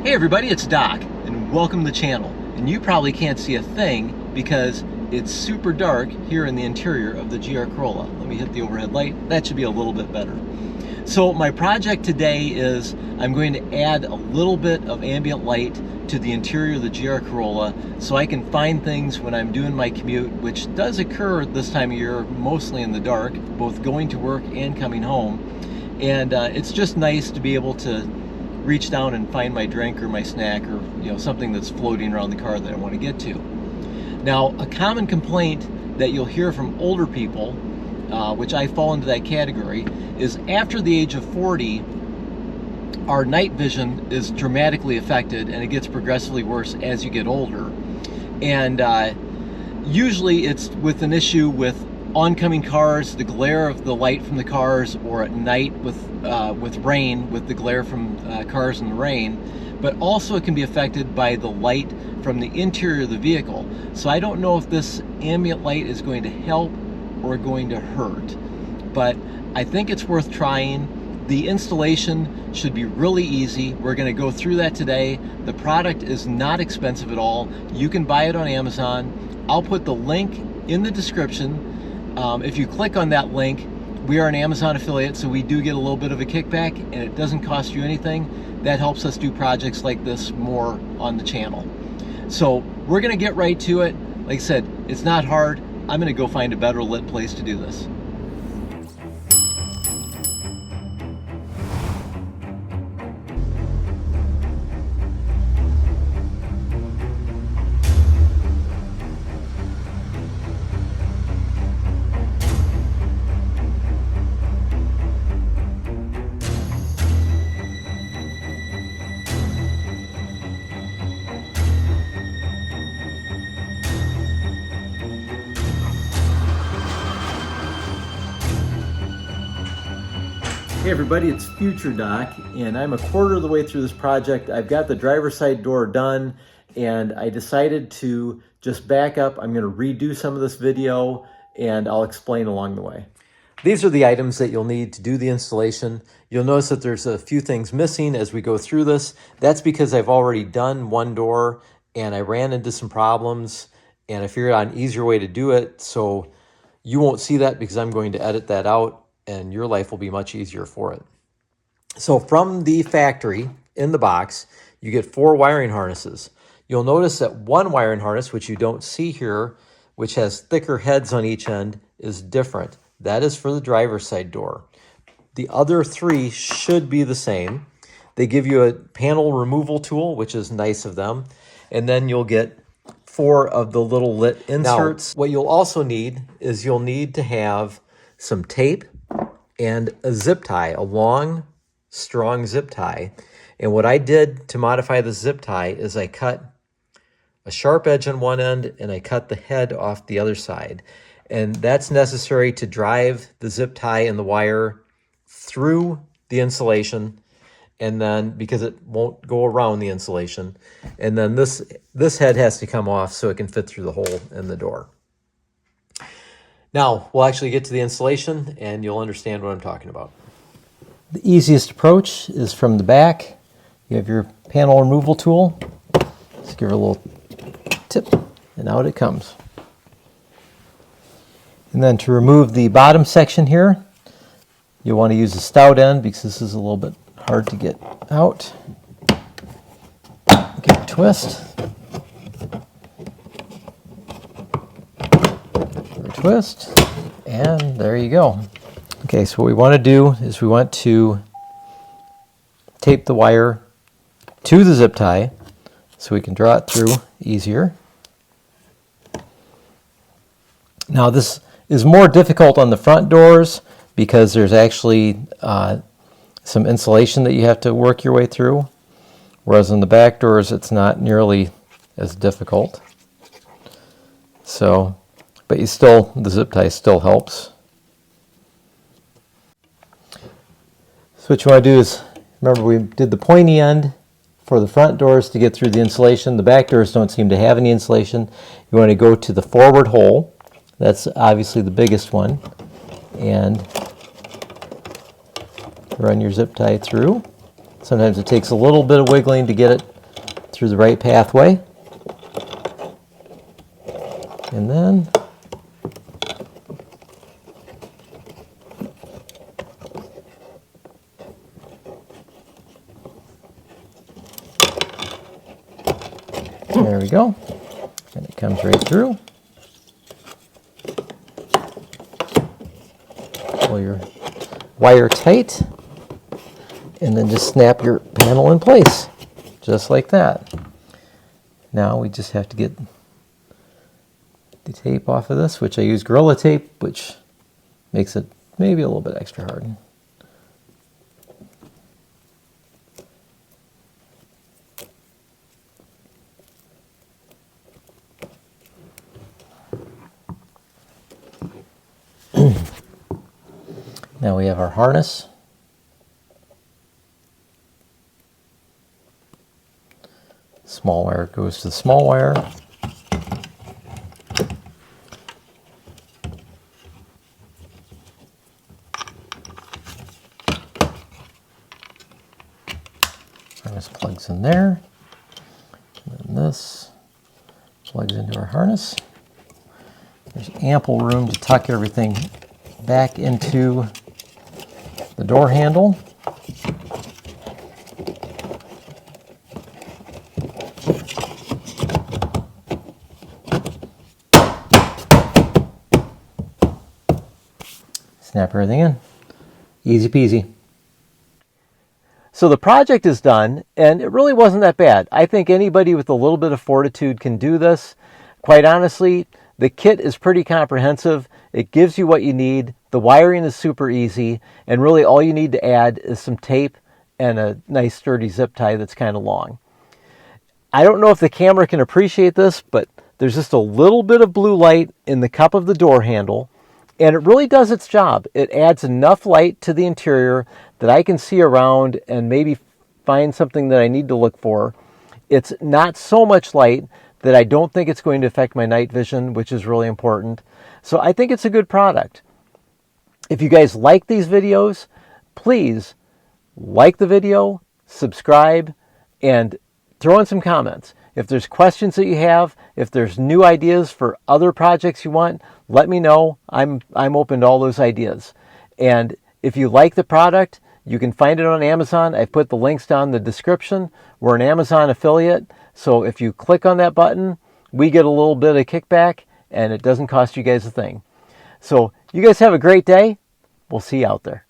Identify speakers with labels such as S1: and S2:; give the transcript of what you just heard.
S1: Hey everybody, it's Doc, and welcome to the channel. And you probably can't see a thing because it's super dark here in the interior of the GR Corolla. Let me hit the overhead light. That should be a little bit better. So my project today is I'm going to add a little bit of ambient light to the interior of the GR Corolla so I can find things when I'm doing my commute, which does occur this time of year, mostly in the dark, both going to work and coming home. And it's just nice to be able to reach down and find my drink or my snack or something that's floating around the car that I want to get to. Now, a common complaint that you'll hear from older people, which I fall into that category, is after the age of 40, our night vision is dramatically affected and it gets progressively worse as you get older. And usually it's with an issue with oncoming cars, the glare of the light from the cars, or at night with rain, with the glare from cars in the rain. But also it can be affected by the light from the interior of the vehicle. So I don't know if this ambient light is going to help or going to hurt, but I think it's worth trying. The installation should be really easy. We're going to go through that today. The product is not expensive at all. You can buy it on Amazon. I'll put the link in the description. If you click on that link, we are an Amazon affiliate, so we do get a little bit of a kickback, and it doesn't cost you anything. That helps us do projects like this more on the channel. So we're going to get right to it. Like I said, it's not hard. I'm going to go find a better lit place to do this. Hey everybody, it's Future Doc, and I'm a quarter of the way through this project. I've got the driver's side door done, and I decided to just back up. I'm going to redo some of this video, and I'll explain along the way. These are the items that you'll need to do the installation. You'll notice that there's a few things missing as we go through this. That's because I've already done one door, and I ran into some problems, and I figured out an easier way to do it, so you won't see that because I'm going to edit that out, and your life will be much easier for it. So from the factory, in the box, you get 4 wiring harnesses. You'll notice that one wiring harness, which you don't see here, which has thicker heads on each end, is different. That is for the driver's side door. The other 3 should be the same. They give you a panel removal tool, which is nice of them, and then you'll get 4 of the little lit inserts. Now, what you'll also need is you'll need to have some tape and a zip tie, a long, strong zip tie. And what I did to modify the zip tie is I cut a sharp edge on one end and I cut the head off the other side. And that's necessary to drive the zip tie and the wire through the insulation, and then because it won't go around the insulation. And then this head has to come off so it can fit through the hole in the door. Now, we'll actually get to the installation and you'll understand what I'm talking about. The easiest approach is from the back. You have your panel removal tool. Just give it a little tip and out it comes. And then to remove the bottom section here, you'll want to use a stout end because this is a little bit hard to get out. Give it a twist. Twist, and there you go. Okay, so what we want to do is we want to tape the wire to the zip tie so we can draw it through easier. Now this is more difficult on the front doors because there's actually some insulation that you have to work your way through, whereas on the back doors it's not nearly as difficult. So but the zip tie still helps. So what you want to do is, remember we did the pointy end for the front doors to get through the insulation. The back doors don't seem to have any insulation. You want to go to the forward hole. That's obviously the biggest one. And run your zip tie through. Sometimes it takes a little bit of wiggling to get it through the right pathway. And then there we go. And it comes right through. Pull your wire tight, and then just snap your panel in place, just like that. Now we just have to get the tape off of this, which I use Corolla tape, which makes it maybe a little bit extra hard. Now we have our harness. Small wire goes to the small wire. Harness plugs in there. And then this plugs into our harness. There's ample room to tuck everything back into the door handle. Snap everything in. Easy peasy. So the project is done, and it really wasn't that bad. I think anybody with a little bit of fortitude can do this. Quite honestly, the kit is pretty comprehensive. It gives you what you need. The wiring is super easy, and really all you need to add is some tape and a nice sturdy zip tie that's kind of long. I don't know if the camera can appreciate this, but there's just a little bit of blue light in the cup of the door handle, and it really does its job. It adds enough light to the interior that I can see around and maybe find something that I need to look for. It's not so much light that I don't think it's going to affect my night vision, which is really important. So I think it's a good product. If you guys like these videos, please like the video, subscribe, and throw in some comments. If there's questions that you have, if there's new ideas for other projects you want, let me know. I'm open to all those ideas. And if you like the product, you can find it on Amazon. I've put the links down in the description. We're an Amazon affiliate, so if you click on that button, we get a little bit of kickback, and it doesn't cost you guys a thing. So you guys have a great day. We'll see you out there.